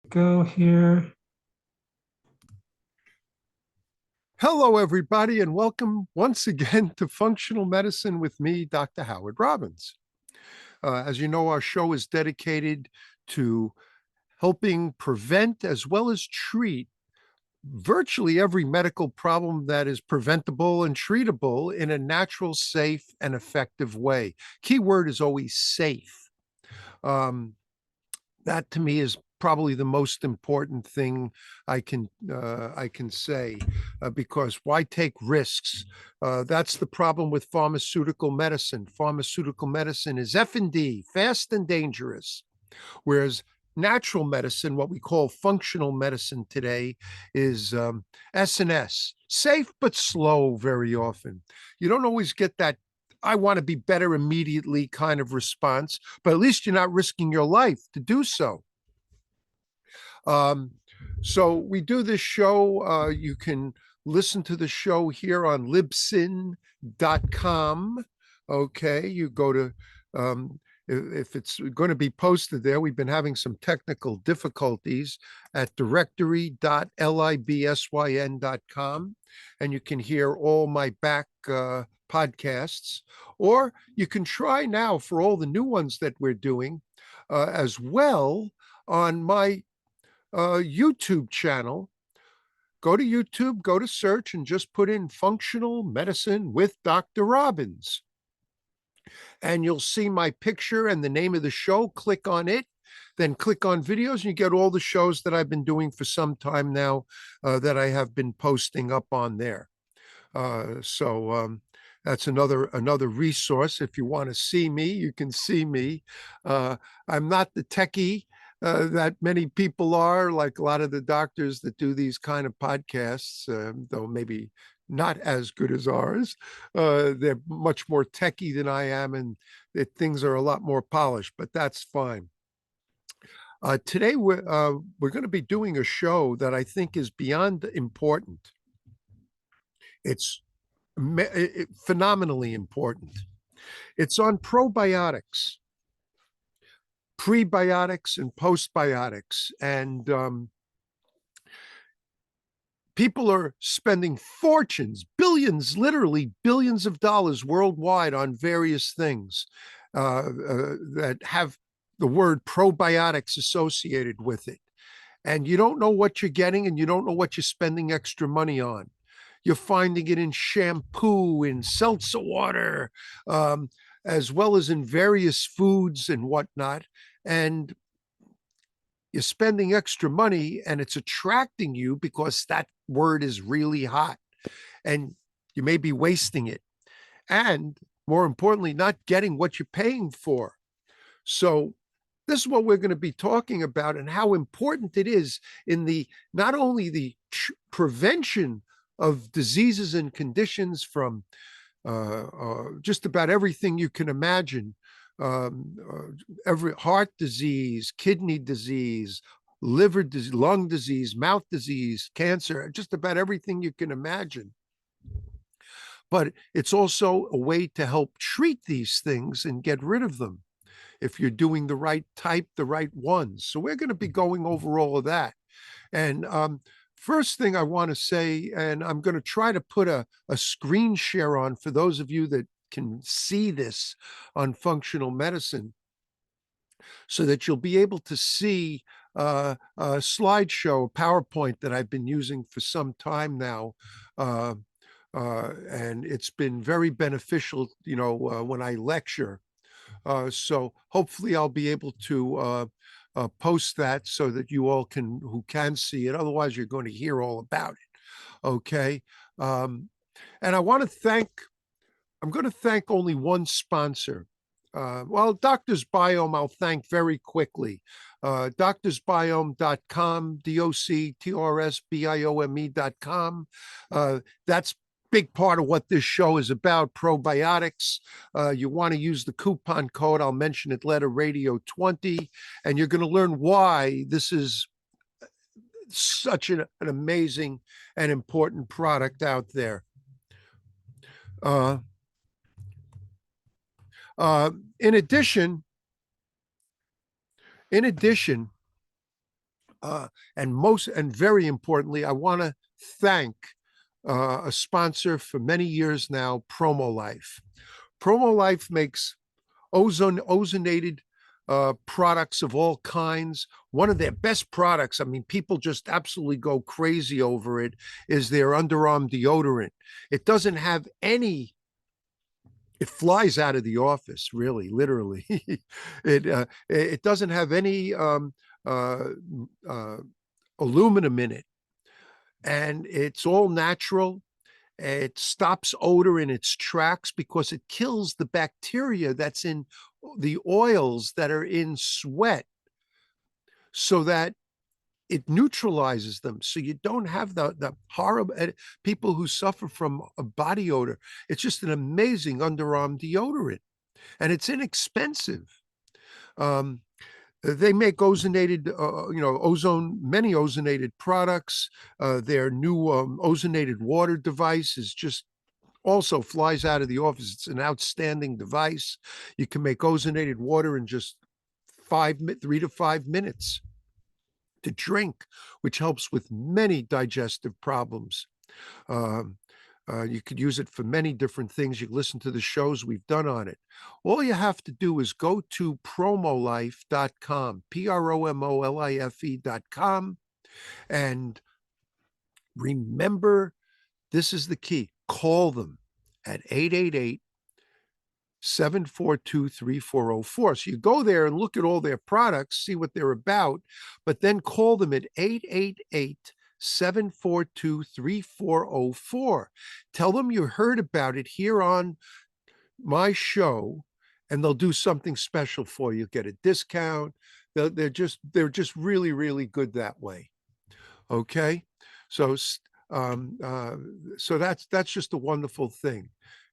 Go here. Hello, everybody, and welcome once again to Functional Medicine with me, Dr. Howard Robbins. As you know, our show is dedicated to helping prevent as well as treat virtually every medical problem that is preventable and treatable in a natural, safe, and effective way. Key word is always safe. Um, that to me is probably the most important thing I can say, because why take risks? That's the problem with pharmaceutical medicine. Pharmaceutical medicine is F&D, fast and dangerous, whereas natural medicine, what we call functional medicine today, is S&S, safe but slow very often. You don't always get that I want to be better immediately kind of response, but at least you're not risking your life to do so. Um, so we do this show. You can listen to the show here on libsyn.com. Okay, you go to, if it's going to be posted there, we've been having some technical difficulties at directory.libsyn.com, and you can hear all my back podcasts, or you can try now for all the new ones that we're doing as well on my YouTube channel. Go to YouTube, go to search, and just put in Functional Medicine with Dr. Robbins. And you'll see my picture and the name of the show. Click on it, then click on videos, and you get all the shows that I've been doing for some time now that I have been posting up on there. That's another resource. If you want to see me, you can see me. I'm not the techie that many people are, like a lot of the doctors that do these kind of podcasts, though maybe not as good as ours. They're much more techie than I am, and things are a lot more polished, but that's fine. Today, we're going to be doing a show that I think is beyond important. It's phenomenally important. It's on probiotics, prebiotics, and postbiotics. And people are spending fortunes, billions, literally billions of dollars worldwide on various things that have the word probiotics associated with it. And you don't know what you're getting, and you don't know what you're spending extra money on. You're finding it in shampoo, in seltzer water, as well as in various foods and whatnot. And you're spending extra money, and it's attracting you because that word is really hot, and you may be wasting it. And more importantly, not getting what you're paying for. So this is what we're going to be talking about, and how important it is in the not only the prevention of diseases and conditions from just about everything you can imagine, every heart disease, kidney disease, liver disease, lung disease, mouth disease, cancer, just about everything you can imagine. But it's also a way to help treat these things and get rid of them if you're doing the right type, the right ones. So we're going to be going over all of that. And first thing I want to say, and I'm going to try to put a screen share on for those of you that can see this on functional medicine, so that you'll be able to see a slideshow, a PowerPoint that I've been using for some time now. And it's been very beneficial, when I lecture. So hopefully I'll be able to post that so that you all who can see it. Otherwise, you're going to hear all about it. Okay. And I'm going to thank only one sponsor. Well, Doctor's Biome, I'll thank very quickly. Doctorsbiome.com, DOCTRSBIOME.com. That's big part of what this show is about, probiotics. You want to use the coupon code, I'll mention it, letter radio 20, and you're going to learn why this is such an amazing and important product out there. In addition, And very importantly, I want to thank a sponsor for many years now, Promo Life. Promo Life makes ozonated products of all kinds. One of their best products, I mean, people just absolutely go crazy over it, is their underarm deodorant. It doesn't have any, it flies out of the office, really, literally. It doesn't have any uh, uh, aluminum in it, and it's all natural. It stops odor in its tracks because it kills the bacteria that's in the oils that are in sweat, so that it neutralizes them. So you don't have the horrible people who suffer from a body odor. It's just an amazing underarm deodorant, and it's inexpensive. Um, they make many ozonated products. Their new ozonated water device is just also flies out of the office. It's an outstanding device. You can make ozonated water in just 3 to 5 minutes to drink, which helps with many digestive problems. Um, you could use it for many different things. You can listen to the shows we've done on it. All you have to do is go to promolife.com, PROMOLIFE.com, and remember, this is the key. Call them at 888-742-3404. So you go there and look at all their products, see what they're about, but then call them at 888-742-3404. Tell them you heard about it here on my show, and they'll do something special for you. Get a discount. They're just really, really good that way. Okay. So so that's just a wonderful thing.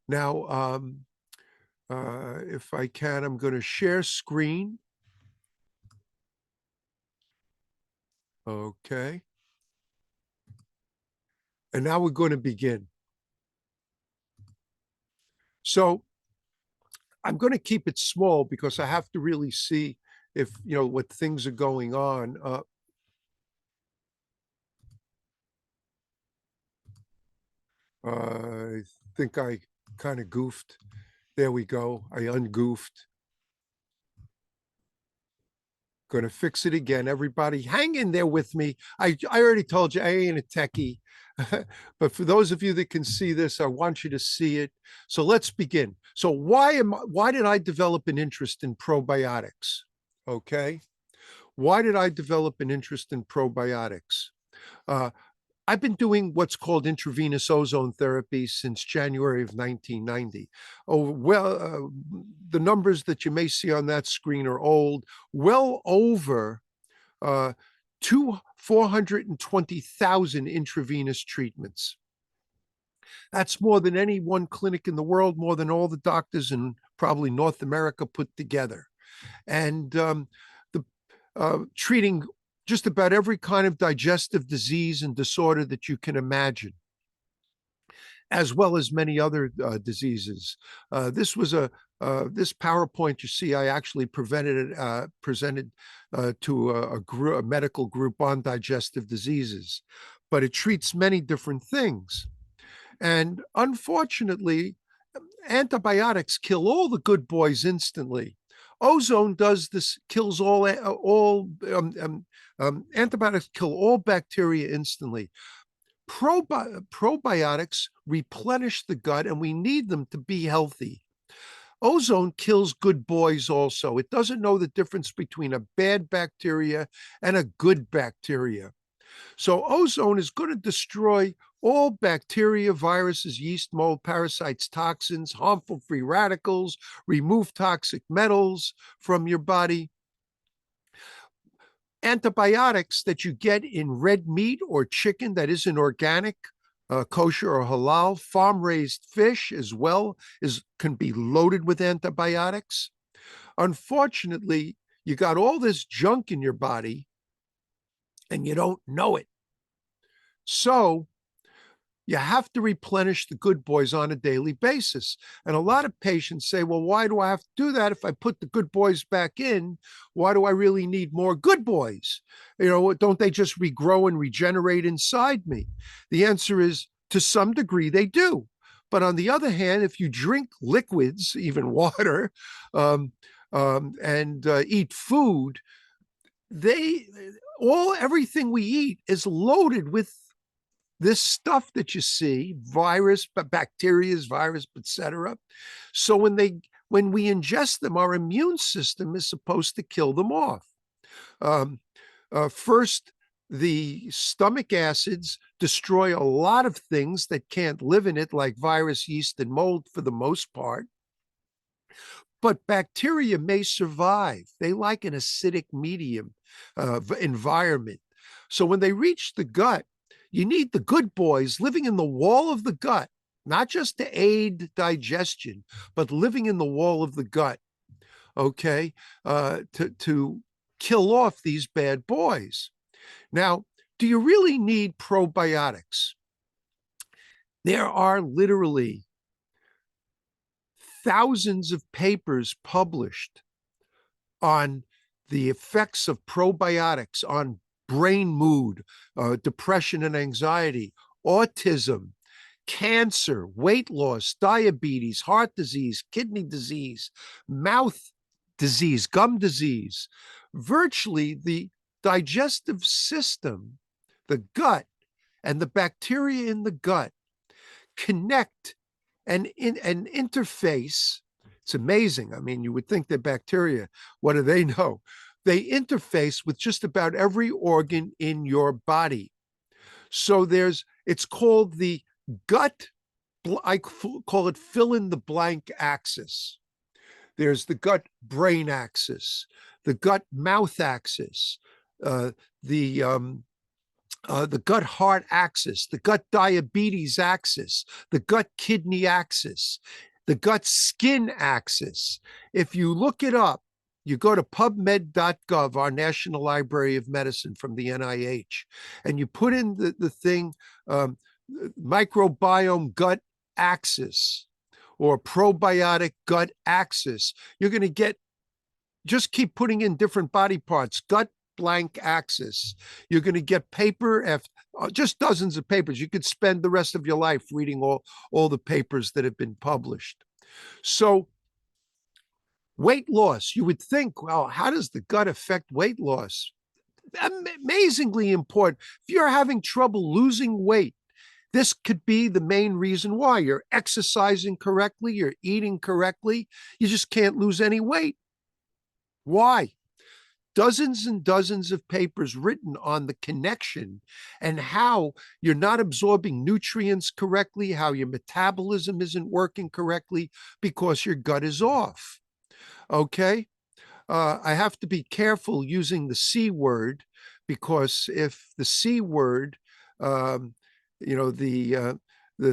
Now, if I can, I'm going to share screen. Okay. And now we're going to begin. So I'm going to keep it small because I have to really see if, what things are going on. I think I kind of goofed. There we go. I ungoofed. Going to fix it again. Everybody, hang in there with me. I already told you I ain't a techie. But for those of you that can see this, I want you to see it. So let's begin. So why did I develop an interest in probiotics? Okay. Why did I develop an interest in probiotics? Uh, I've been doing what's called intravenous ozone therapy since January of 1990. Oh, well, the numbers that you may see on that screen are old, well over 420,000 intravenous treatments. That's more than any one clinic in the world, more than all the doctors in probably North America put together. And treating just about every kind of digestive disease and disorder that you can imagine, as well as many other diseases. This PowerPoint you see, I actually presented to a medical group on digestive diseases, but it treats many different things. And unfortunately, antibiotics kill all the good boys instantly. Ozone does this, kills all antibiotics kill all bacteria instantly. Probiotics replenish the gut, and we need them to be healthy. Ozone kills good boys also. It doesn't know the difference between a bad bacteria and a good bacteria. So ozone is going to destroy all bacteria, viruses, yeast, mold, parasites, toxins, harmful free radicals, remove toxic metals from your body. Antibiotics that you get in red meat or chicken that isn't organic, kosher or halal, farm-raised fish as well can be loaded with antibiotics. Unfortunately, you got all this junk in your body and you don't know it. So You have to replenish the good boys on a daily basis. And a lot of patients say, well, why do I have to do that? If I put the good boys back in, why do I really need more good boys? Don't they just regrow and regenerate inside me? The answer is, to some degree, they do. But on the other hand, if you drink liquids, even water, and eat food, everything we eat is loaded with this stuff that you see, bacteria, etc. So when we ingest them, our immune system is supposed to kill them off. First, the stomach acids destroy a lot of things that can't live in it, like virus, yeast, and mold for the most part. But bacteria may survive. They like an acidic medium environment. So when they reach the gut, you need the good boys living in the wall of the gut, not just to aid digestion, but living in the wall of the gut, okay, to kill off these bad boys. Now, do you really need probiotics? There are literally thousands of papers published on the effects of probiotics on brain mood, depression and anxiety, autism, cancer, weight loss, diabetes, heart disease, kidney disease, mouth disease, gum disease. Virtually the digestive system, the gut, and the bacteria in the gut connect and interface. It's amazing. I mean, you would think that bacteria, what do they know? They interface with just about every organ in your body. So it's called the gut, I call it fill in the blank axis. There's the gut brain axis, the gut mouth axis, the gut heart axis, the gut diabetes axis, the gut kidney axis, the gut skin axis. If you look it up, you go to pubmed.gov, our National Library of Medicine from the NIH, and you put in the thing, microbiome gut axis or probiotic gut axis. You're going to just keep putting in different body parts, gut blank axis. You're going to get paper, just dozens of papers. You could spend the rest of your life reading all the papers that have been published. So weight loss, you would think, well, how does the gut affect weight loss? Amazingly important. If you're having trouble losing weight, this could be the main reason why. You're exercising correctly, you're eating correctly, you just can't lose any weight. Why? Dozens and dozens of papers written on the connection and how you're not absorbing nutrients correctly, how your metabolism isn't working correctly because your gut is off. Okay? I have to be careful using the C word, because if the C word, the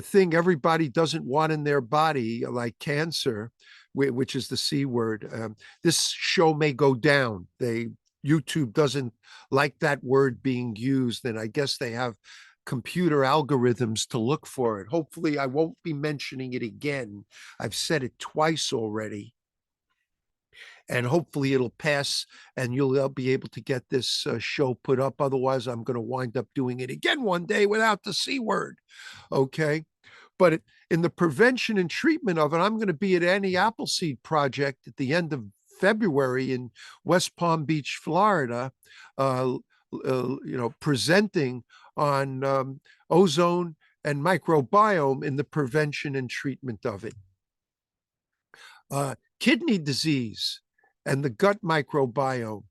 thing everybody doesn't want in their body, like cancer, which is the C word, this show may go down. YouTube doesn't like that word being used, and I guess they have computer algorithms to look for it. Hopefully, I won't be mentioning it again. I've said it twice already. And hopefully it'll pass and you'll be able to get this show put up. Otherwise, I'm going to wind up doing it again one day without the C word. Okay. But in the prevention and treatment of it, I'm going to be at Annie Appleseed Project at the end of February in West Palm Beach, Florida, presenting on ozone and microbiome in the prevention and treatment of it. Kidney disease and the gut microbiome.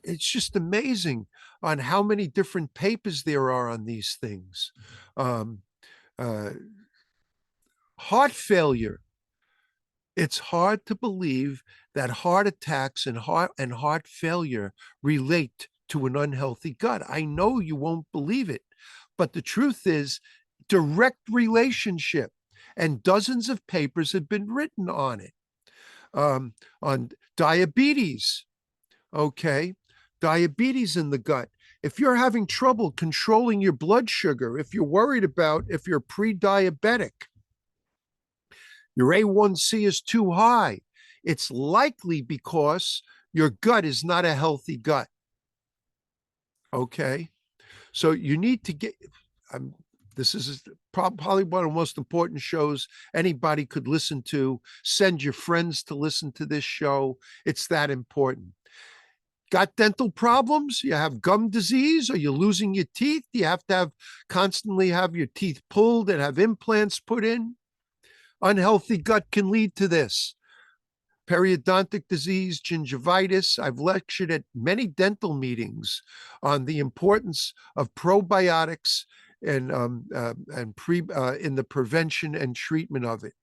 It's just amazing on how many different papers there are on these things. Heart failure. It's hard to believe that heart attacks and heart failure relate to an unhealthy gut. I know you won't believe it, but the truth is, direct relationship, and dozens of papers have been written on it. On diabetes, okay, diabetes in the gut. If you're having trouble controlling your blood sugar, if you're worried about if you're pre-diabetic, your A1C is too high, it's likely because your gut is not a healthy gut. Okay. So you need to get, this is probably one of the most important shows anybody could listen to. Send your friends to listen to this show. It's that important. Got dental problems? You have gum disease? Are you losing your teeth? Do you have to constantly have your teeth pulled and have implants put in? Unhealthy gut can lead to this. Periodontic disease, gingivitis. I've lectured at many dental meetings on the importance of probiotics and in the prevention and treatment of it.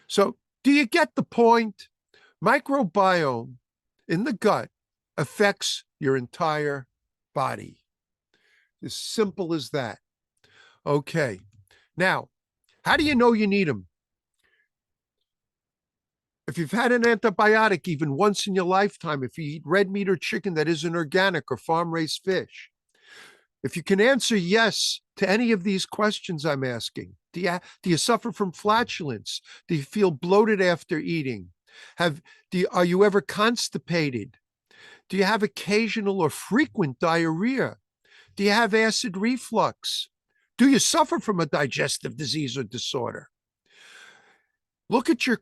So, do you get the point? Microbiome in the gut affects your entire body. As simple as that. Okay. Now, how do you know you need them? If you've had an antibiotic even once in your lifetime, if you eat red meat or chicken that isn't organic or farm-raised fish, if you can answer yes to any of these questions I'm asking, do you suffer from flatulence? Do you feel bloated after eating? Are you ever constipated? Do you have occasional or frequent diarrhea? Do you have acid reflux? Do you suffer from a digestive disease or disorder? Look at your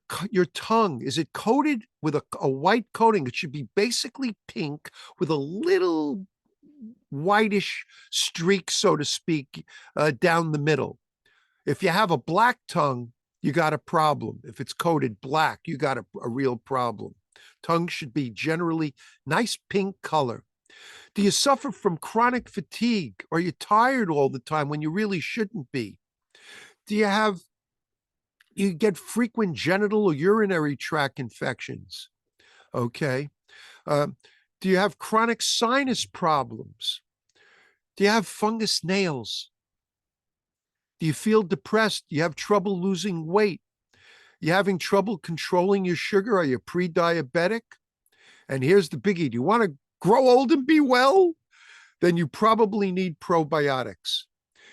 tongue. Is it coated with a white coating? It should be basically pink with a little whitish streak, so to speak, down the middle. If you have a black tongue, you got a problem. If it's coated black, you got a real problem. Tongue should be generally nice pink color. Do you suffer from chronic fatigue? Are you tired all the time when you really shouldn't be? Do you get frequent genital or urinary tract infections? Okay. Do you have chronic sinus problems? Do you have fungus nails? Do you feel depressed? Do you have trouble losing weight? You having trouble controlling your sugar? Are you pre-diabetic? And here's the biggie. Do you want to grow old and be well? Then you probably need probiotics.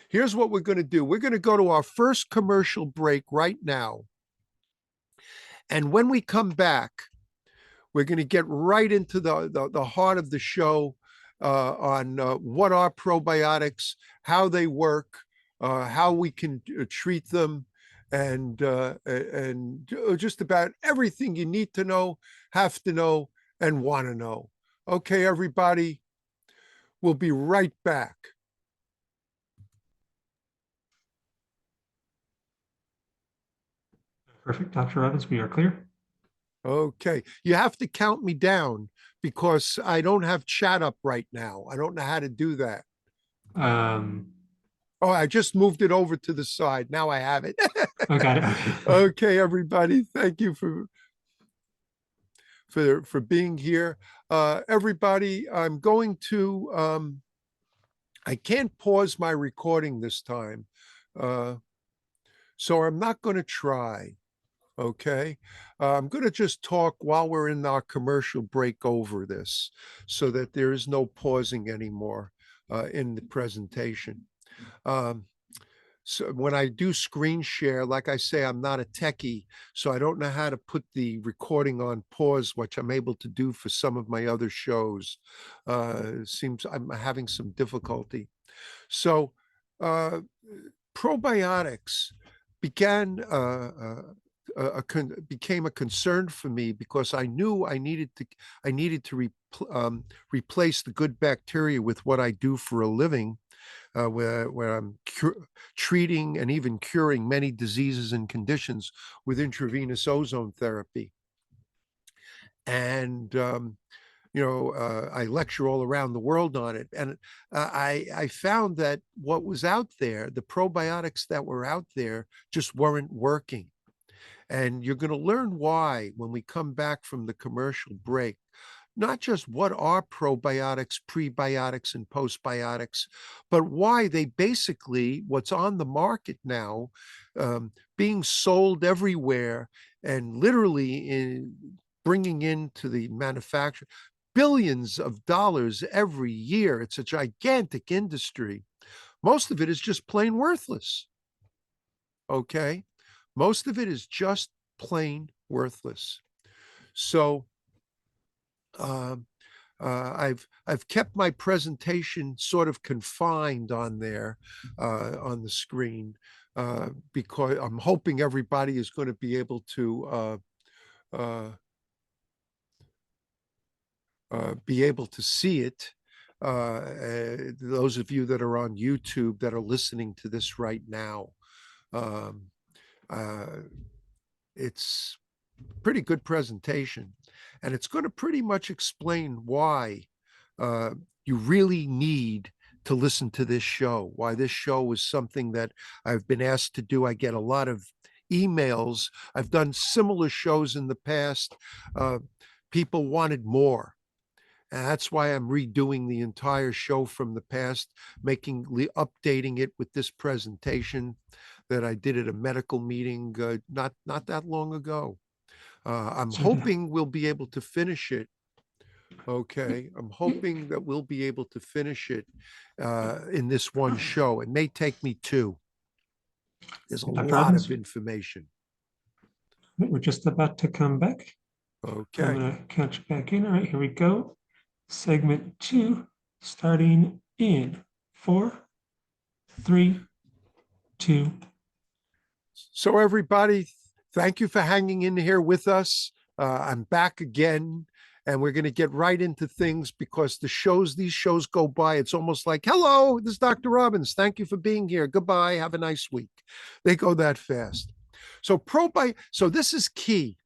Here's what we're going to do. We're going to go to our first commercial break right now. And when we come back, we're going to get right into the heart of the show on what are probiotics, how they work, how we can treat them, and just about everything you need to know, have to know, and want to know. Okay, everybody, we'll be right back. Perfect, Dr. Evans, we are clear. Okay, you have to count me down because I don't have chat up right now. I don't know how to do that. Oh, I just moved it over to the side. Now I have it. Oh, got it. Okay, everybody. Thank you for being here. Everybody, I'm going to I can't pause my recording this time. So I'm not going to try. Okay. I'm going to just talk while we're in our commercial break over this so that there is no pausing anymore in the presentation. So when I do screen share, like I say, I'm not a techie, so I don't know how to put the recording on pause, which I'm able to do for some of my other shows. Seems I'm having some difficulty. So probiotics began became a concern for me because I knew I needed to replace the good bacteria with what I do for a living, where I'm treating and even curing many diseases and conditions with intravenous ozone therapy. And I lecture all around the world on it, and I found that what was out there, the probiotics that were out there, just weren't working. And you're going to learn why when we come back from the commercial break. Not just what are probiotics, prebiotics, and postbiotics, but why they basically, what's on the market now, being sold everywhere and literally bringing into the manufacturer, billions of dollars every year. It's a gigantic industry. Most of it is just plain worthless. Okay. Most of it is just plain worthless. So um, I've kept my presentation sort of confined on there on the screen because I'm hoping everybody is going to be able to see it. Those of you that are on YouTube that are listening to this right now, um, it's pretty good presentation, and it's going to pretty much explain why you really need to listen to this show, why this show is something that I've been asked to do. I get a lot of emails. I've done similar shows in the past. People wanted more. And that's why I'm redoing the entire show from the past, updating it with this presentation that I did at a medical meeting not that long ago. I'm hoping we'll be able to finish it. Okay, I'm hoping that we'll be able to finish it in this one show. It may take me two. There's a Dr. lot Evans, of information. we're just about to come back. Okay. I'm going to catch back in. All right, here we go. Segment 2, starting in 4, 3, 2. So everybody, thank you for hanging in here with us. I'm back again, and we're going to get right into things because these shows go by. It's almost like, hello, this is Dr. Robbins. Thank you for being here. Goodbye. Have a nice week. They go that fast. So this is key.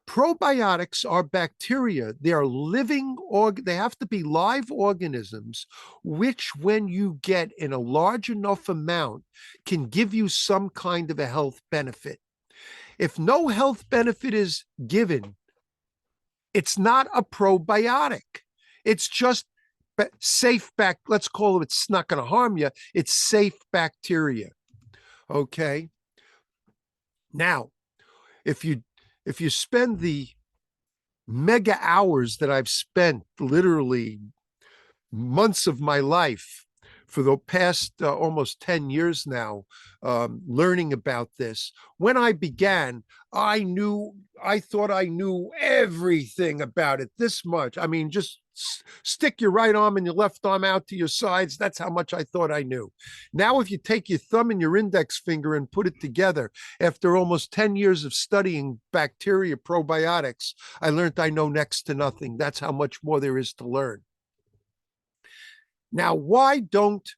Probiotics are bacteria. They are they have to be live organisms, which when you get in a large enough amount can give you some kind of a health benefit. If no health benefit is given, it's not a probiotic. It's just safe let's call it, it's not going to harm you. It's safe bacteria. Okay. Now, if you spend the mega hours that I've spent, literally months of my life for the past almost 10 years now, learning about this. When I began, I thought I knew everything about it, this much. I mean, just stick your right arm and your left arm out to your sides. That's how much I thought I knew. Now, if you take your thumb and your index finger and put it together, after almost 10 years of studying bacteria probiotics, I learned I know next to nothing. That's how much more there is to learn. Now, why don't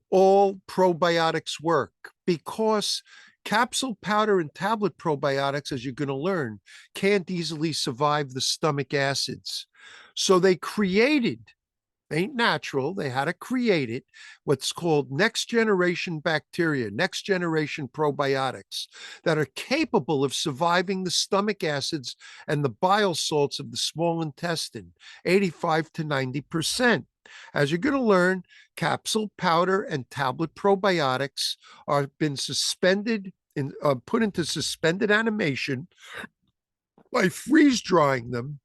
all probiotics work? Because capsule, powder, and tablet probiotics, as you're going to learn, can't easily survive the stomach acids. So they ain't natural, they had to create it, what's called next generation bacteria, next generation probiotics that are capable of surviving the stomach acids and the bile salts of the small intestine, 85 to 90%. As you're going to learn, capsule, powder, and tablet probiotics are been put into suspended animation by freeze drying them,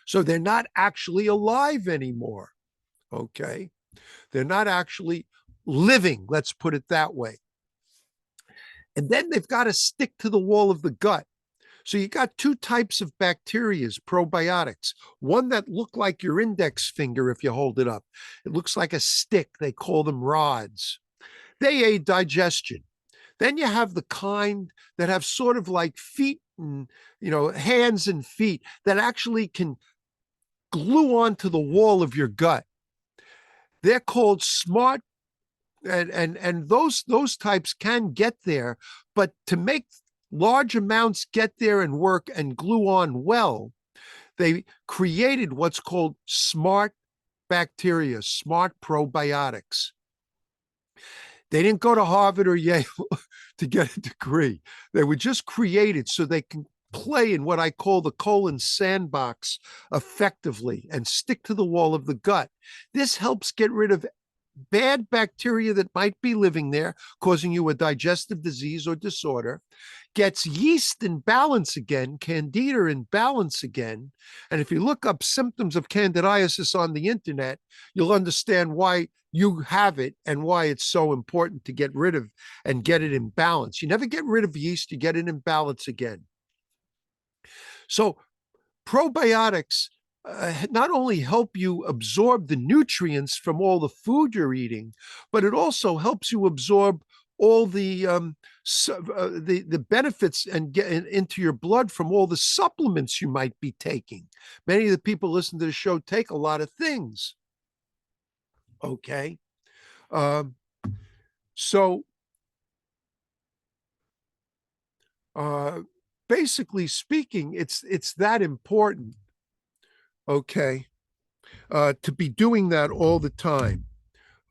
so they're not actually alive anymore. Okay, they're not actually living. Let's put it that way. And then they've got to stick to the wall of the gut. So you got two types of bacteria, probiotics. One that look like your index finger if you hold it up. It looks like a stick. They call them rods. They aid digestion. Then you have the kind that have sort of like feet and, hands and feet that actually can glue onto the wall of your gut. They're called smart, and those types can get there, but to make large amounts get there and work and glue on well, they created what's called smart bacteria, smart probiotics. They didn't go to Harvard or Yale to get a degree. They were just created so they can play in what I call the colon sandbox effectively and stick to the wall of the gut. This helps get rid of bad bacteria that might be living there, causing you a digestive disease or disorder, gets yeast in balance again, candida in balance again. And if you look up symptoms of candidiasis on the internet, you'll understand why you have it and why it's so important to get rid of and get it in balance. You never get rid of yeast, you get it in balance again. So probiotics not only help you absorb the nutrients from all the food you're eating, but it also helps you absorb all the benefits and get into your blood from all the supplements you might be taking. Many of the people listen to the show take a lot of things. Okay, um, so uh, basically speaking, it's that important. Okay, to be doing that all the time.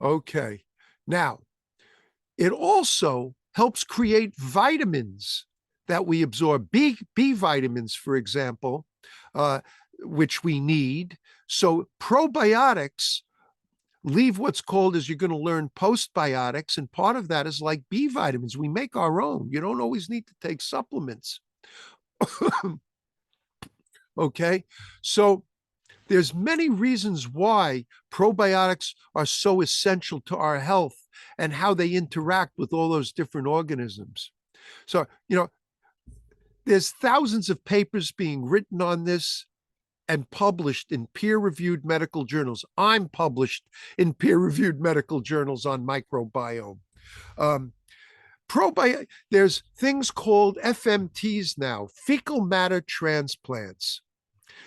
Okay. Now, it also helps create vitamins that we absorb, B vitamins, for example, uh, which we need. So probiotics leave what's called, as you're going to learn, postbiotics. And part of that is like B vitamins. We make our own. You don't always need to take supplements. Okay. So there's many reasons why probiotics are so essential to our health and how they interact with all those different organisms. So, there's thousands of papers being written on this and published in peer-reviewed medical journals. I'm published in peer-reviewed medical journals on microbiome. There's things called FMTs now, fecal matter transplants.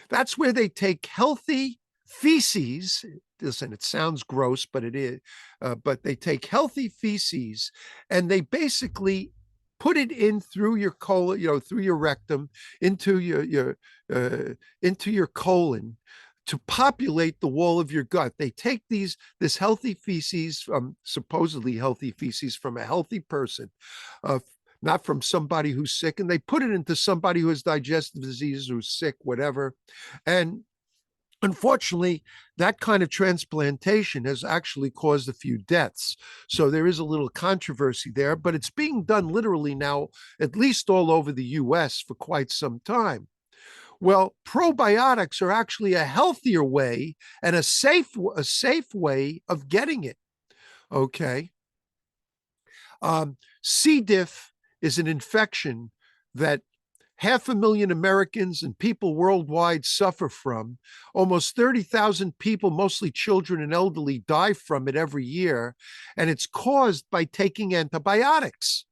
That's where they take healthy feces. Listen, it sounds gross, but it is. But they take healthy feces and they basically put it in through your colon, through your rectum, into your colon to populate the wall of your gut. They take this healthy feces supposedly healthy feces from a healthy person, not from somebody who's sick, and they put it into somebody who has digestive disease, who's sick, whatever. And unfortunately, that kind of transplantation has actually caused a few deaths. So there is a little controversy there, but it's being done literally now, at least all over the US for quite some time. Well, probiotics are actually a healthier way and a safe way of getting it. Okay. C. diff is an infection that 500,000 Americans and people worldwide suffer from. Almost 30,000 people, mostly children and elderly, die from it every year. And it's caused by taking antibiotics.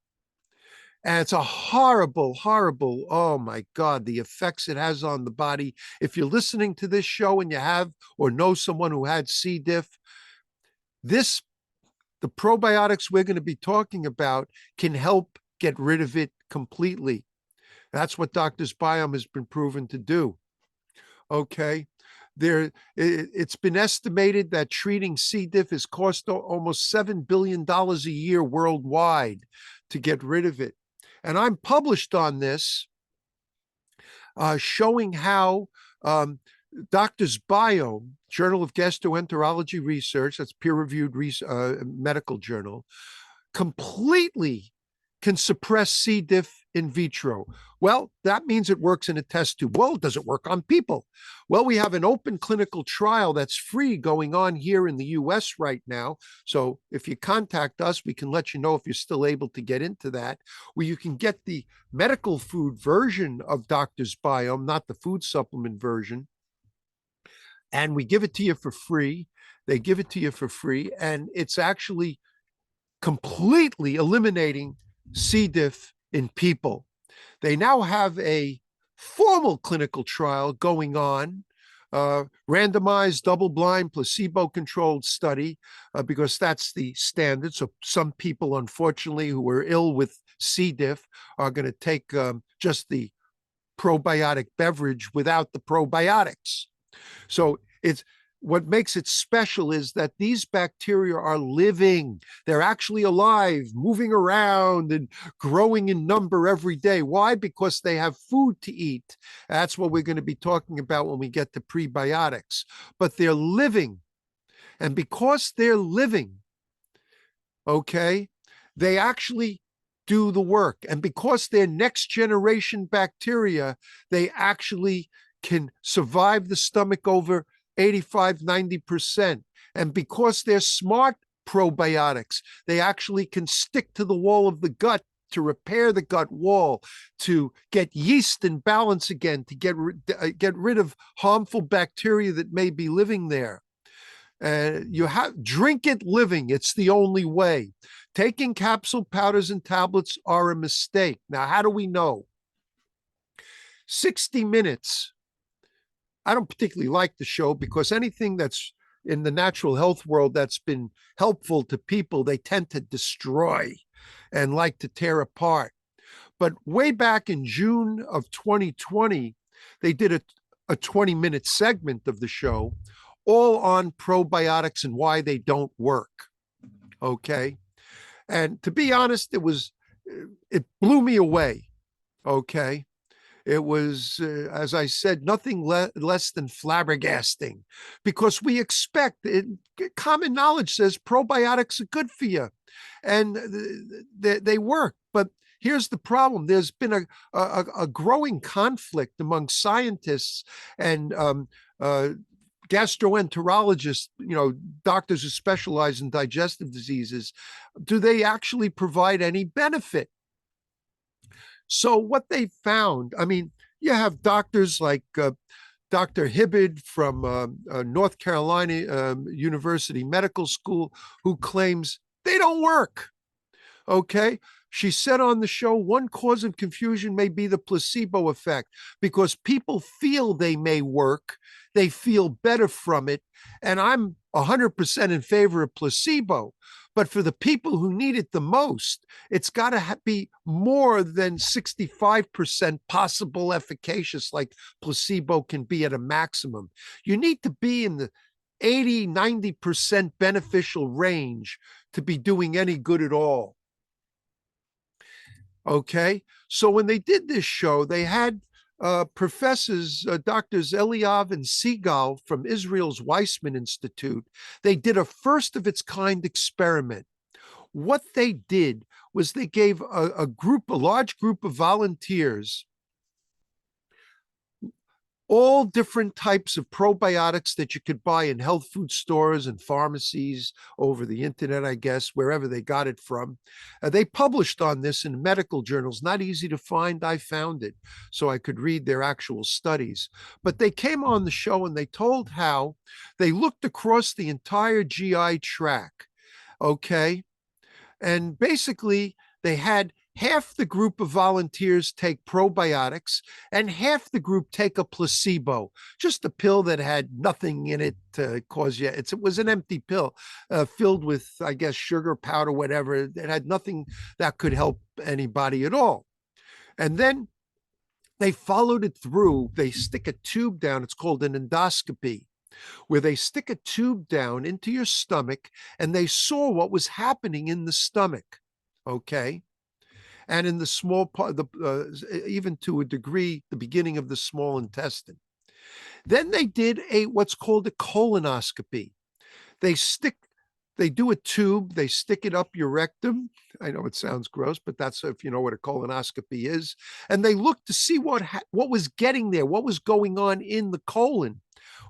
And it's a horrible, horrible, oh my God, the effects it has on the body. If you're listening to this show and you have or know someone who had C. diff, the probiotics we're going to be talking about can help get rid of it completely. That's what Doctor's Biome has been proven to do. Okay. It's been estimated that treating C. diff has cost almost $7 billion a year worldwide to get rid of it. And I'm published on this, showing how Doctor's Biome, Journal of Gastroenterology Research, that's peer-reviewed medical journal, completely can suppress C. diff in vitro. Well, that means it works in a test tube. Well, does it work on people? Well, we have an open clinical trial that's free going on here in the US right now. So if you contact us, we can let you know if you're still able to get into that, where you can get the medical food version of Doctor's Biome, not the food supplement version. And we give it to you for free. They give it to you for free. And it's actually completely eliminating C. diff in people. They now have a formal clinical trial going on, randomized, double-blind, placebo-controlled study, because that's the standard. So some people, unfortunately, who are ill with C. diff are going to take just the probiotic beverage without the probiotics. So it's what makes it special is that these bacteria are living. They're actually alive, moving around and growing in number every day. Why? Because they have food to eat. That's what we're going to be talking about when we get to prebiotics. But they're living. And because they're living, okay, they actually do the work. And because they're next generation bacteria, they actually can survive the stomach over 85, 90%. And because they're smart probiotics, they actually can stick to the wall of the gut to repair the gut wall, to get yeast in balance again, to get rid of harmful bacteria that may be living there. You drink it living. It's the only way. Taking capsule powders and tablets are a mistake. Now, how do we know? 60 Minutes. I don't particularly like the show because anything that's in the natural health world that's been helpful to people, they tend to destroy and like to tear apart. But way back in June of 2020, they did a 20-minute segment of the show all on probiotics and why they don't work. Okay. And to be honest, it blew me away. Okay. It was, as I said, nothing less than flabbergasting, because we expect it. Common knowledge says probiotics are good for you, and they work. But here's the problem: there's been a growing conflict among scientists and gastroenterologists, doctors who specialize in digestive diseases. Do they actually provide any benefit? So what they found, I mean, you have doctors like Dr. Hibbard from North Carolina University Medical School, who claims they don't work. Okay. She said on the show, one cause of confusion may be the placebo effect, because people feel they may work, they feel better from it. And I'm 100% in favor of placebo. But for the people who need it the most, it's got to be more than 65% possible efficacious, like placebo can be at a maximum. You need to be in the 80, 90% beneficial range to be doing any good at all. Okay. So when they did this show, they had professors, Doctors Eliav and Segal from Israel's Weizmann Institute. They did a first of its kind experiment. What they did was they gave a large group of volunteers, all different types of probiotics that you could buy in health food stores and pharmacies, over the internet, I guess, wherever they got it from. They published on this in medical journals. Not easy to find. I found it so I could read their actual studies. But they came on the show and they told how they looked across the entire GI tract. Okay. And basically, they had half the group of volunteers take probiotics and half the group take a placebo, just a pill that had nothing in it to cause you. It was an empty pill filled with, I guess, sugar powder, whatever. It had nothing that could help anybody at all. And then they followed it through. They stick a tube down. It's called an endoscopy, where they stick a tube down into your stomach, and they saw what was happening in the stomach. Okay. And in the small part, even to a degree, the beginning of the small intestine. Then they did what's called a colonoscopy. They do a tube, they stick it up your rectum. I know it sounds gross, but that's if you know what a colonoscopy is. And they looked to see what was getting there, what was going on in the colon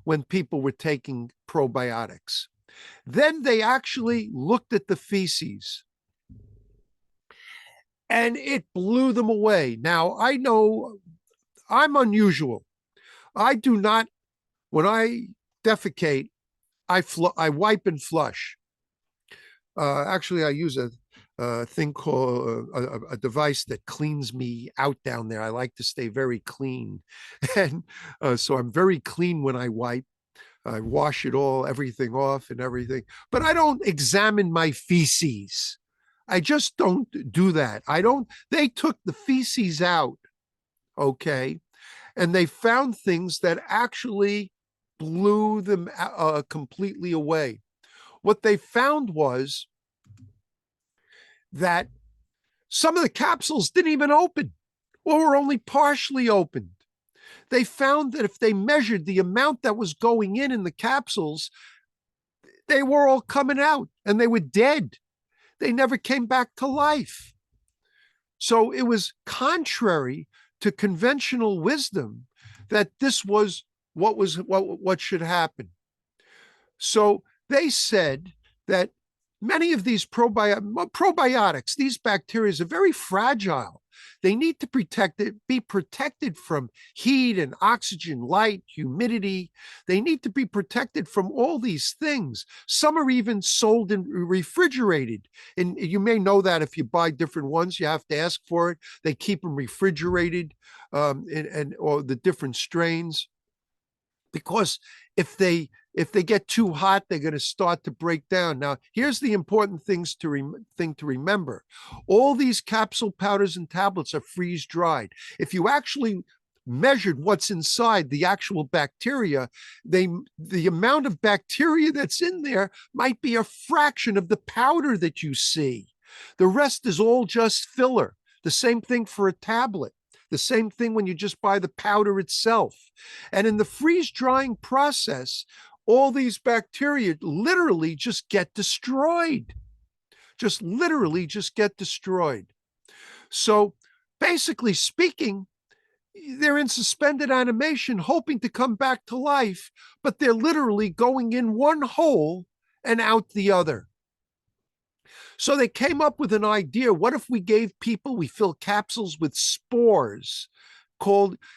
when people were taking probiotics. Then they actually looked at the feces, and it blew them away. Now, I know I'm unusual. I do not, when I defecate, I wipe and flush. Actually, I use a thing called a device that cleans me out down there. I like to stay very clean. And so I'm very clean when I wipe. I wash it all, everything off and everything. But I don't examine my feces. I just don't do that. They took the feces out, okay, and they found things that actually blew them completely away. What they found was that some of the capsules didn't even open, or were only partially opened. They found that if they measured the amount that was going in the capsules, they were all coming out and they were dead. They never came back to life. So it was contrary to conventional wisdom that this was what should happen. So they said that many of these probiotics, these bacteria are very fragile. They need to be protected from heat and oxygen, light, humidity. They need to be protected from all these things. Some are even sold and refrigerated. And you may know that if you buy different ones, you have to ask for it. They keep them refrigerated, or the different strains, because if they get too hot, they're going to start to break down. Now, here's the important thing to remember. All these capsule powders and tablets are freeze dried. If you actually measured what's inside the actual bacteria, the amount of bacteria that's in there might be a fraction of the powder that you see. The rest is all just filler. The same thing for a tablet. The same thing when you just buy the powder itself. And in the freeze drying process, all these bacteria literally just get destroyed. Just literally just get destroyed. So basically speaking, they're in suspended animation, hoping to come back to life, but they're literally going in one hole and out the other. So they came up with an idea. What if we fill capsules with spores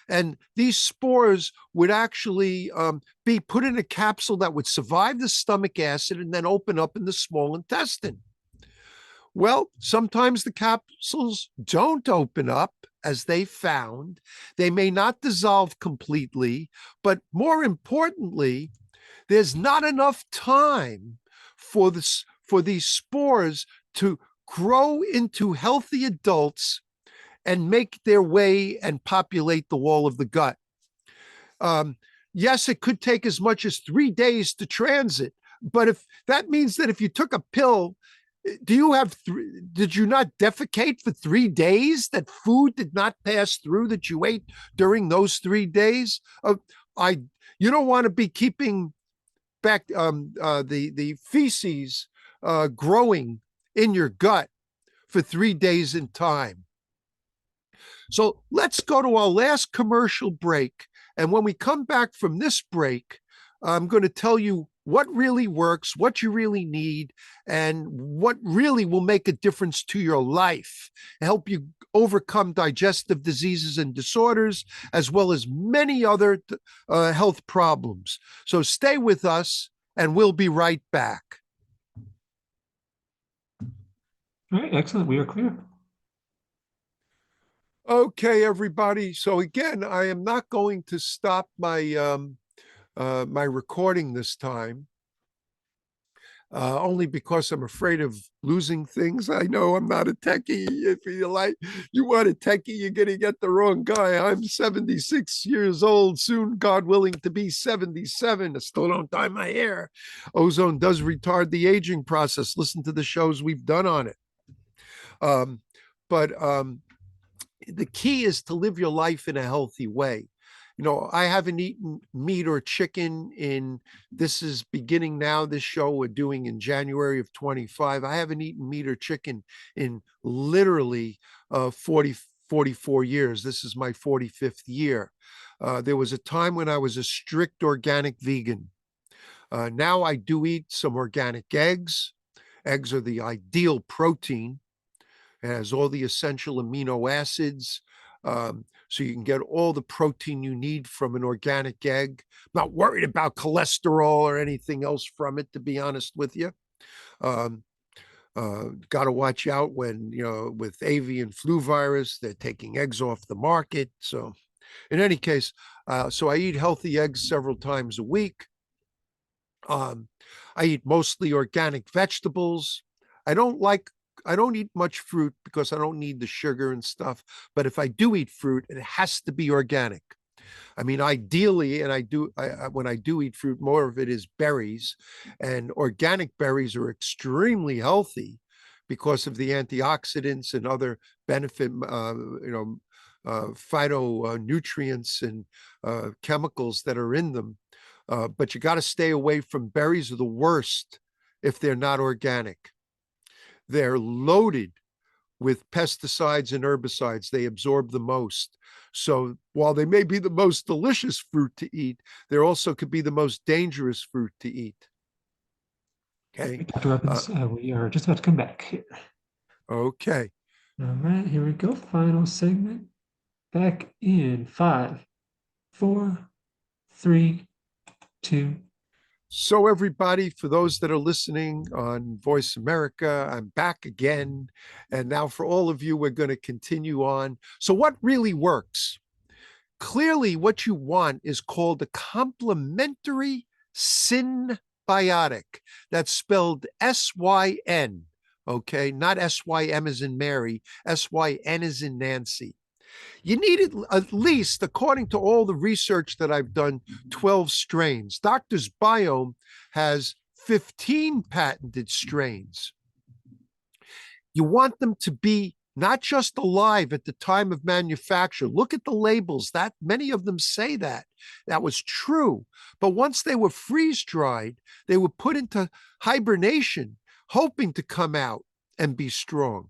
and these spores would actually be put in a capsule that would survive the stomach acid and then open up in the small intestine. Well, sometimes the capsules don't open up, as they found. They may not dissolve completely, but more importantly, there's not enough time for these spores to grow into healthy adults and make their way and populate the wall of the gut. Yes, it could take as much as 3 days to transit, but if that means that if you took a pill, did you not defecate for 3 days? That food did not pass through that you ate during those 3 days? You don't want to be keeping back the feces growing in your gut for 3 days in time. So let's go to our last commercial break. And when we come back from this break, I'm going to tell you what really works, what you really need, and what really will make a difference to your life, help you overcome digestive diseases and disorders, as well as many other health problems. So stay with us, and we'll be right back. All right, excellent. We are clear. Okay, everybody. So again, I am not going to stop my my recording this time, only because I'm afraid of losing things. I know I'm not a techie. If you want a techie, you're going to get the wrong guy. I'm 76 years old, soon, God willing, to be 77. I still don't dye my hair. Ozone does retard the aging process. Listen to the shows we've done on it. But the key is to live your life in a healthy way. You know, I haven't eaten meat or chicken this is beginning now, this show we're doing in January of 25. I haven't eaten meat or chicken in literally 44 years. This is my 45th year. There was a time when I was a strict organic vegan. Now I do eat some organic eggs. Eggs are the ideal protein. It has all the essential amino acids, so you can get all the protein you need from an organic egg. I'm not worried about cholesterol or anything else from it, to be honest with you. Got to watch out when, with avian flu virus, they're taking eggs off the market. So in any case, so I eat healthy eggs several times a week. I eat mostly organic vegetables. I don't eat much fruit because I don't need the sugar and stuff. But if I do eat fruit, it has to be organic. I mean, ideally, and when I do eat fruit, more of it is berries, and organic berries are extremely healthy because of the antioxidants and other benefit, phytonutrients and chemicals that are in them. But you got to stay away from berries. Are the worst if they're not organic. They're loaded with pesticides and herbicides. They absorb the most. So while they may be the most delicious fruit to eat, they also could be the most dangerous fruit to eat. Okay. Dr. Evans, we are just about to come back here. Okay. All right, here we go. Final segment. Back in 5, 4, 3, 2. So everybody, for those that are listening on Voice America, I'm back again. And now for all of you, we're going to continue on. So what really works? Clearly, what you want is called a complementary symbiotic. That's spelled S-Y-N, okay? Not S-Y-M as in Mary, S-Y-N as in Nancy. You need it at least, according to all the research that I've done, 12 strains. Doctor's Biome has 15 patented strains. You want them to be not just alive at the time of manufacture. Look at the labels. That many of them say that. That was true. But once they were freeze-dried, they were put into hibernation, hoping to come out and be strong.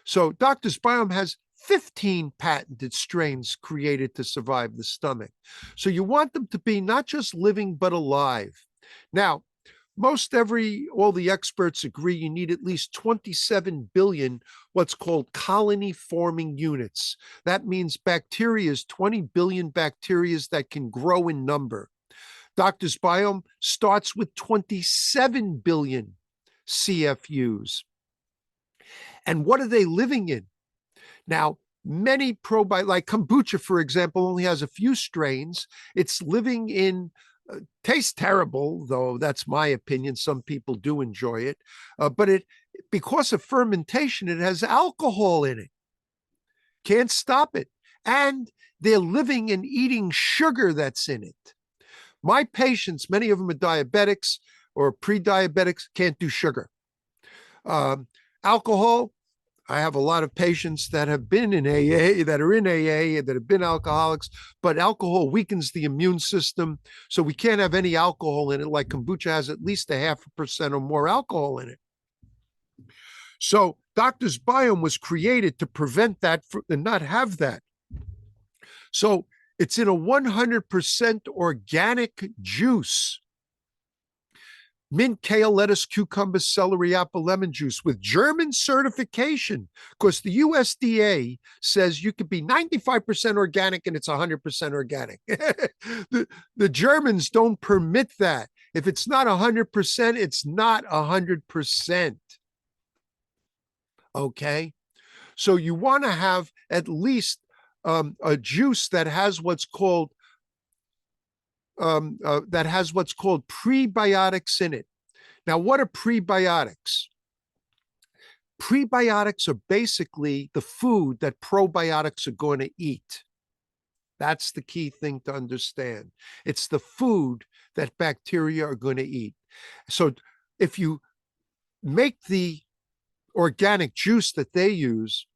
So Doctor's Biome has 15 patented strains created to survive the stomach. So you want them to be not just living, but alive. Now, all the experts agree you need at least 27 billion what's called colony forming units. That means bacteria is 20 billion bacteria that can grow in number. Doctor's Biome starts with 27 billion CFUs. And what are they living in? Now, many probiotics, like kombucha, for example, only has a few strains. It's living in, tastes terrible, though that's my opinion. Some people do enjoy it. But because of fermentation, it has alcohol in it. Can't stop it. And they're living and eating sugar that's in it. My patients, many of them are diabetics or pre-diabetics, can't do sugar. Alcohol, I have a lot of patients that have been in AA, that are in AA, that have been alcoholics, but alcohol weakens the immune system. So we can't have any alcohol in it, like kombucha has at least 0.5% or more alcohol in it. So Doctor's Biome was created to prevent that and not have that. So it's in a 100% organic juice. Mint, kale, lettuce, cucumber, celery, apple, lemon juice with German certification, because the USDA says you could be 95% organic and it's 100% organic. the Germans don't permit that. If it's not 100%, it's not 100%. Okay? So you want to have at least a juice that has what's called prebiotics in it. Now, what are prebiotics? Prebiotics are basically the food that probiotics are going to eat. That's the key thing to understand. It's the food that bacteria are going to eat. So if you make the organic juice that they use,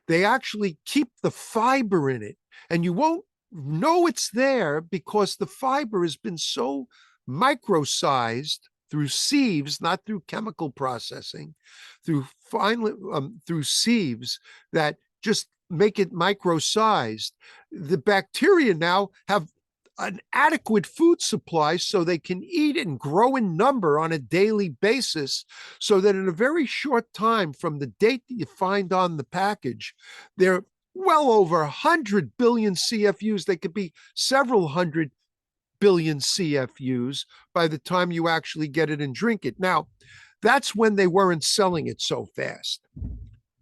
they actually keep the fiber in it, and you won't know it's there because the fiber has been so micro-sized through sieves, not through chemical processing, through sieves that just make it micro-sized. The bacteria now have an adequate food supply so they can eat and grow in number on a daily basis, so that in a very short time from the date that you find on the package, they're well over 100 billion CFUs. They could be several hundred billion CFUs by the time you actually get it and drink it. Now, that's when they weren't selling it so fast.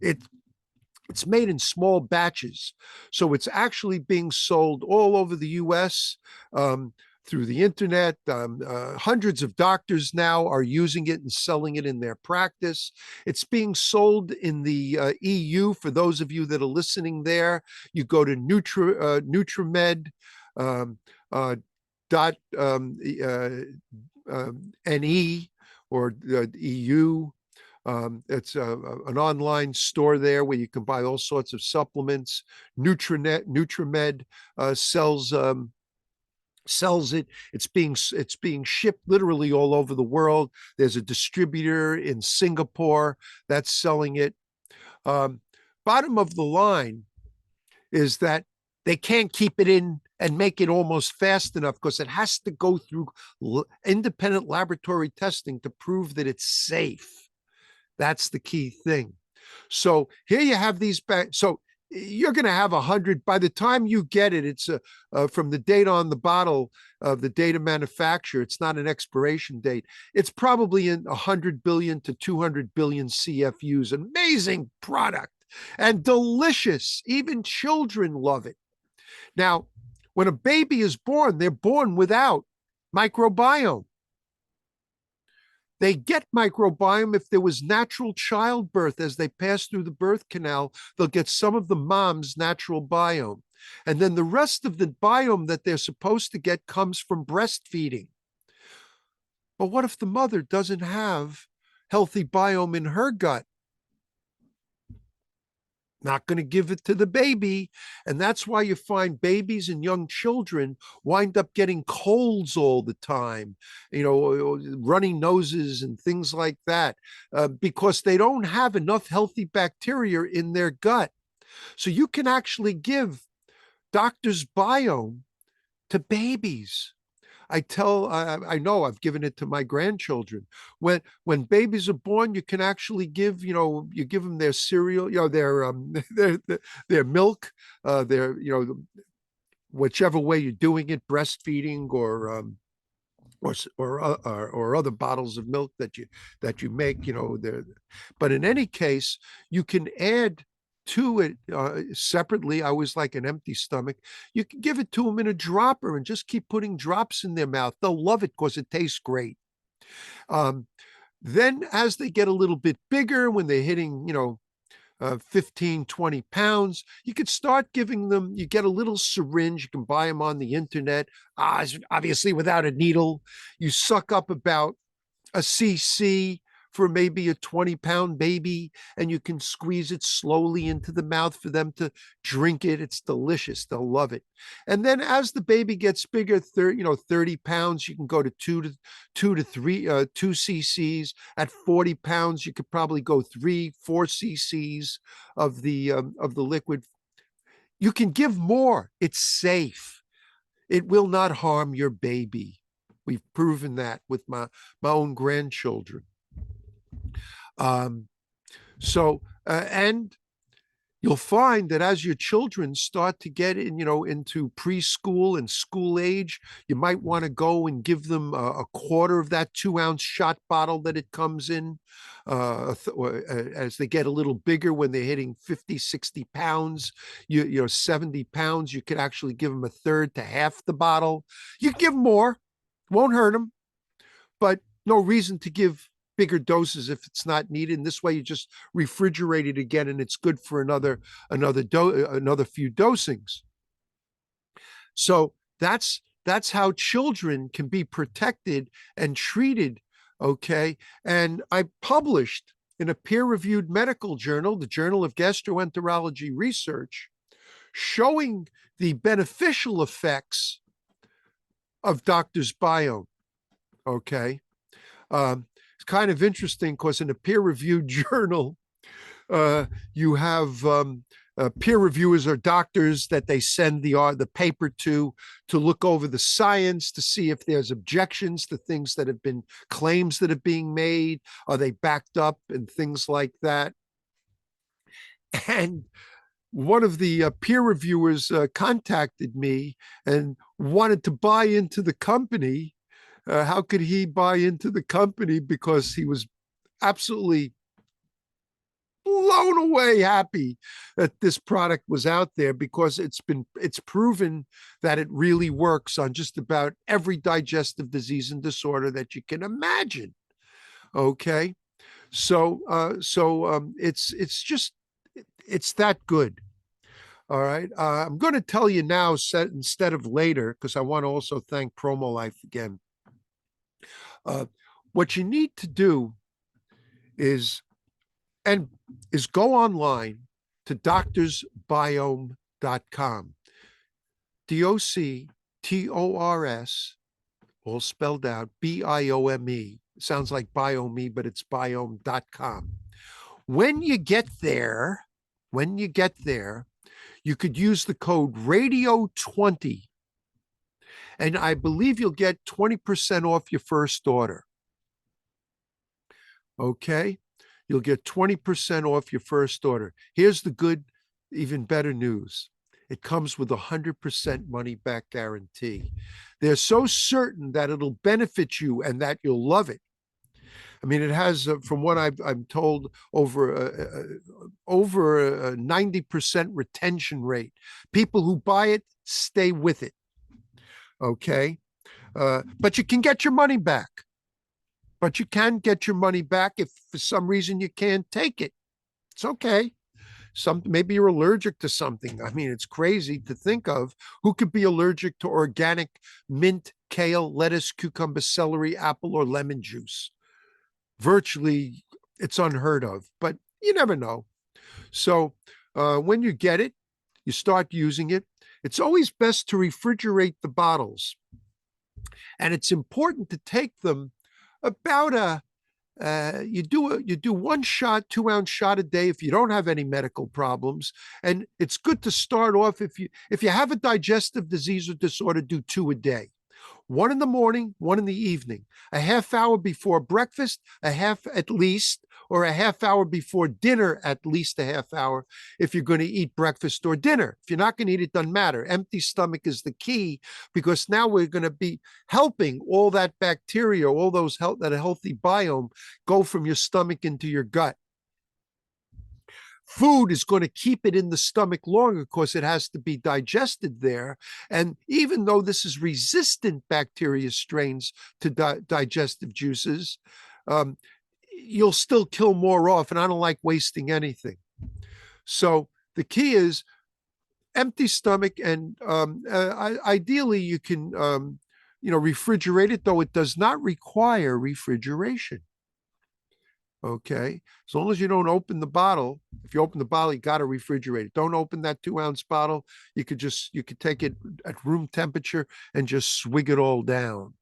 It's made in small batches. So it's actually being sold all over the US through the internet. Hundreds of doctors now are using it and selling it in their practice. It's being sold in the EU. For those of you that are listening there, you go to Nutrimed .ne or EU. It's an online store there where you can buy all sorts sells it. It's being shipped literally all over the world. There's a distributor in Singapore that's selling it. Um, Bottom of the line is that they can't keep it in and make it almost fast enough because it has to go through independent laboratory testing to prove that it's safe. That's the key thing. So here you have these back. So you're going to have 100 by the time you get it. It's from the date on the bottle of the date of manufacture. It's not an expiration date. It's probably in 100 billion to 200 billion CFUs. Amazing product and delicious. Even children love it. Now, when a baby is born, they're born without microbiome. They get microbiome if there was natural childbirth as they pass through the birth canal. They'll get some of the mom's natural biome. And then the rest of the biome that they're supposed to get comes from breastfeeding. But what if the mother doesn't have healthy biome in her gut? Not going to give it to the baby. And that's why you find babies and young children wind up getting colds all the time, runny noses and things like that, because they don't have enough healthy bacteria in their gut. So you can actually give doctor's biome to babies. I know I've given it to my grandchildren. When babies are born, you can actually give, you give them their cereal, their milk, whichever way you're doing it, breastfeeding or other bottles of milk that you make, there. But in any case, you can add to it separately. I always like an empty stomach. You can give it to them in a dropper and just keep putting drops in their mouth. They'll love it because it tastes great. Then as they get a little bit bigger, when they're hitting, 15, 20 pounds, you could start giving them, you get a little syringe, you can buy them on the internet, obviously without a needle. You suck up about a cc for maybe a 20-pound baby, and you can squeeze it slowly into the mouth for them to drink it. It's delicious. They'll love it. And then as the baby gets bigger, 30 pounds, you can go to 2 cc's. At 40 pounds, you could probably go 3-4 cc's of the liquid. You can give more. It's safe. It will not harm your baby. We've proven that with my own grandchildren. And you'll find that as your children start to get into preschool and school age, you might want to go and give them a quarter of that 2-ounce shot bottle that it comes in. As they get a little bigger, when they're hitting 50, 60 pounds, 70 pounds, you could actually give them a third to half the bottle. You can give them more, won't hurt them, but no reason to give bigger doses if it's not needed. And this way you just refrigerate it again and it's good for another few dosings. So that's how children can be protected and treated. Okay. And I published in a peer-reviewed medical journal, the Journal of Gastroenterology Research, showing the beneficial effects of doctor's biome. Okay. It's kind of interesting because in a peer-reviewed journal, you have peer reviewers are doctors that they send the paper to look over the science, to see if there's objections to things that have been claims that are being made. Are they backed up and things like that? And one of the peer reviewers contacted me and wanted to buy into the company. How could he buy into the company? Because he was absolutely blown away happy that this product was out there, because it's proven that it really works on just about every digestive disease and disorder that you can imagine. Okay. So it's that good. All right. I'm going to tell you now instead of later, because I want to also thank Promo Life again. What you need to do is go online to doctorsbiome.com. Tors, all spelled out, Biome. Sounds like biome, but it's biome.com. When you get there, you could use the code radio20, and I believe you'll get 20% off your first order. Okay? You'll get 20% off your first order. Here's the good, even better news. It comes with a 100% money back guarantee. They're so certain that it'll benefit you and that you'll love it. I mean, it has, from what I'm told, over a 90% retention rate. People who buy it stay with it. Okay, but you can get your money back. But you can get your money back if for some reason you can't take it. It's okay. Maybe you're allergic to something. I mean, it's crazy to think of who could be allergic to organic mint, kale, lettuce, cucumber, celery, apple, or lemon juice. Virtually, it's unheard of, but you never know. So when you get it, you start using it. It's always best to refrigerate the bottles. And it's important to take them about you do 1 shot, 2-ounce shot a day if you don't have any medical problems. And it's good to start off if you have a digestive disease or disorder, do 2 a day. 1 in the morning, 1 in the evening, a half hour before breakfast, a half at least, or a half hour before dinner, at least a half hour if you're going to eat breakfast or dinner. If you're not going to eat, it doesn't matter. Empty stomach is the key, because now we're going to be helping all that bacteria, all those that healthy biome go from your stomach into your gut. Food is going to keep it in the stomach longer because it has to be digested there. And even though this is resistant bacteria strains to digestive juices, you'll still kill more off. And I don't like wasting anything. So the key is empty stomach, and ideally you can refrigerate it, though it does not require refrigeration. Okay, as long as you don't open the bottle. If you open the bottle, you got to refrigerate it. Don't open that 2-ounce bottle. You could take it at room temperature and just swig it all down.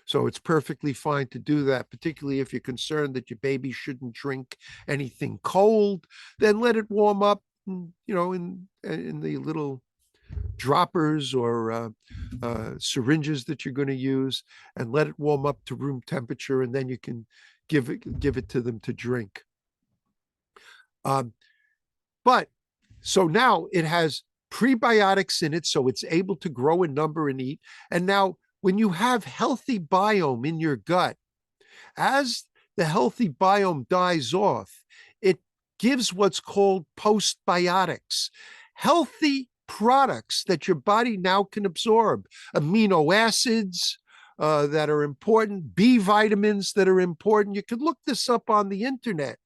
So it's perfectly fine to do that, particularly if you're concerned that your baby shouldn't drink anything cold. Then let it warm up, in the little droppers or syringes that you're going to use, and let it warm up to room temperature, and then you can give it to them to drink. But so now it has prebiotics in it, so it's able to grow and number and eat. And now when you have healthy biome in your gut, as the healthy biome dies off, it gives what's called postbiotics, healthy products that your body now can absorb, amino acids, that are important, B vitamins that are important. You could look this up on the internet.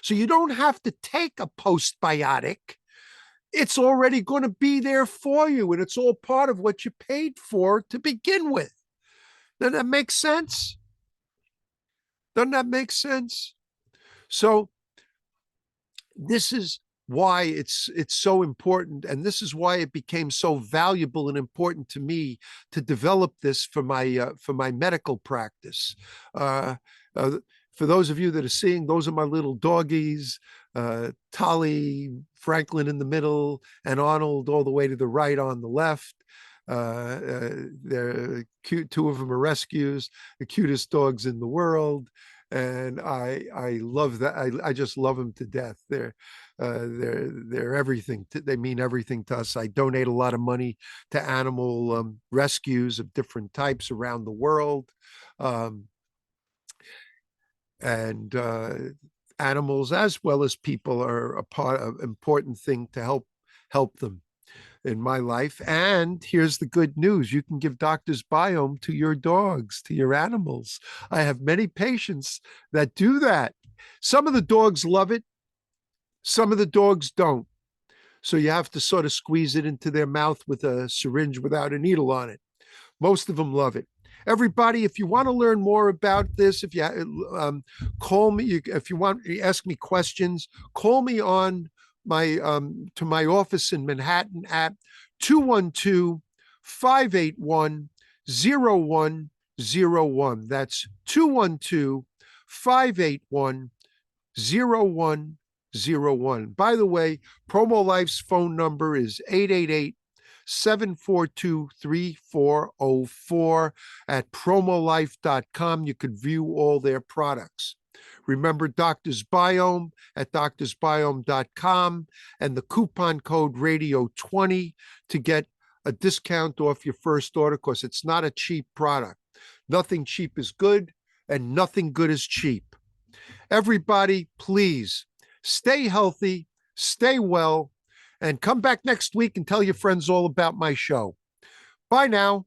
So you don't have to take a postbiotic. It's already going to be there for you, and it's all part of what you paid for to begin with. Doesn't that make sense? Doesn't that make sense? So this is why it's so important, and this is why it became so valuable and important to me to develop this for my medical practice. For those of you that are seeing, those are my little doggies, Tolly, Franklin in the middle, and Arnold all the way to the right on the left. They're cute. 2 of them are rescues, the cutest dogs in the world. And I love that. I just love them to death. They're everything. They mean everything to us. I donate a lot of money to animal rescues of different types around the world. And animals as well as people are a part of important thing to help them in my life. And here's the good news: you can give Doctor's Biome to your dogs, to your animals. I have many patients that do that. Some of the dogs love it, some of the dogs don't. So you have to sort of squeeze it into their mouth with a syringe without a needle on it. Most of them love it. Everybody, if you want to learn more about this, if you call me, if you want to ask me questions, call me on my to my office in Manhattan at 212 581-0101. That's 212-581-0101. By the way, Promo Life's phone number is 888-742-3404. At promolife.com, you could view all their products. Remember Doctor's Biome at doctorsbiome.com and the coupon code radio20 to get a discount off your first order, because it's not a cheap product. Nothing cheap is good, and nothing good is cheap. Everybody, please stay healthy, stay well, and come back next week and tell your friends all about my show. Bye now.